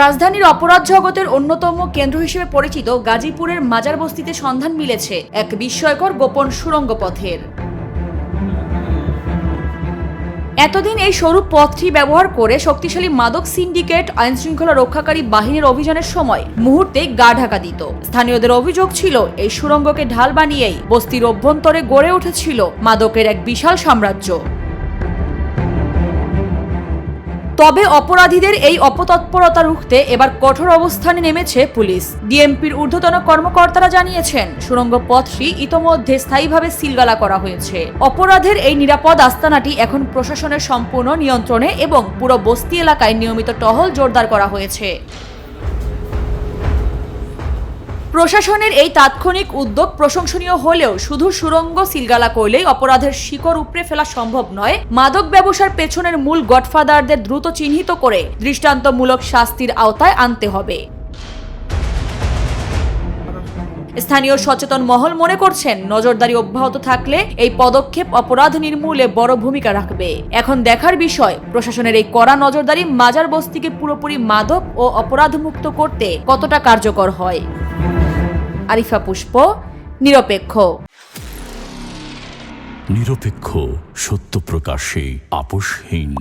রাজধানীর অপরাধ জগতের অন্যতম কেন্দ্র হিসেবে পরিচিত গাজীপুরের মাজার বস্তিতে সন্ধান মিলেছে এক বিস্ময়কর গোপন সুড়ঙ্গ পথের। এতদিন এই সরু পথটি ব্যবহার করে শক্তিশালী মাদক সিন্ডিকেট আইনশৃঙ্খলা রক্ষাকারী বাহিনীর অভিযানের সময় মুহূর্তে গা ঢাকা দিত। স্থানীয়দের অভিযোগ ছিল, এই সুড়ঙ্গকে ঢাল বানিয়েই বস্তির অভ্যন্তরে গড়ে উঠেছিল মাদকের এক বিশাল সাম্রাজ্য। তবে অপরাধীদের এই অপতৎপরতা রুখতে এবার কঠোর অবস্থানে নেমেছে পুলিশ। ডিএমপির ঊর্ধ্বতন কর্মকর্তারা জানিয়েছেন, সুড়ঙ্গ পথটি ইতোমধ্যে স্থায়ীভাবে সিলগালা করা হয়েছে। অপরাধের এই নিরাপদ আস্তানাটি এখন প্রশাসনের সম্পূর্ণ নিয়ন্ত্রণে এবং পুরো বস্তি এলাকায় নিয়মিত টহল জোরদার করা হয়েছে। প্রশাসনের এই তাৎক্ষণিক উদ্যোগ প্রশংসনীয় হলেও শুধু সুড়ঙ্গ সিলগালা করলেই অপরাধের শিকড় উপড়ে ফেলা সম্ভব নয়। মাদক ব্যবসার পেছনের মূল গডফাদারদের দ্রুত চিহ্নিত করে দৃষ্টান্তমূলক শাস্তির আওতায় আনতে হবে। স্থানীয় সচেতন মহল মনে করছেন, নজরদারি অব্যাহত থাকলে এই পদক্ষেপ অপরাধ নির্মূলে বড় ভূমিকা রাখবে। এখন দেখার বিষয়, প্রশাসনের এই কড়া নজরদারি মাজার বস্তিকে পুরোপুরি মাদক ও অপরাধমুক্ত করতে কতটা কার্যকর হয়। আরিফা পুষ্প, নিরপেক্ষ। নিরপেক্ষ, সত্য প্রকাশে আপোষহীন।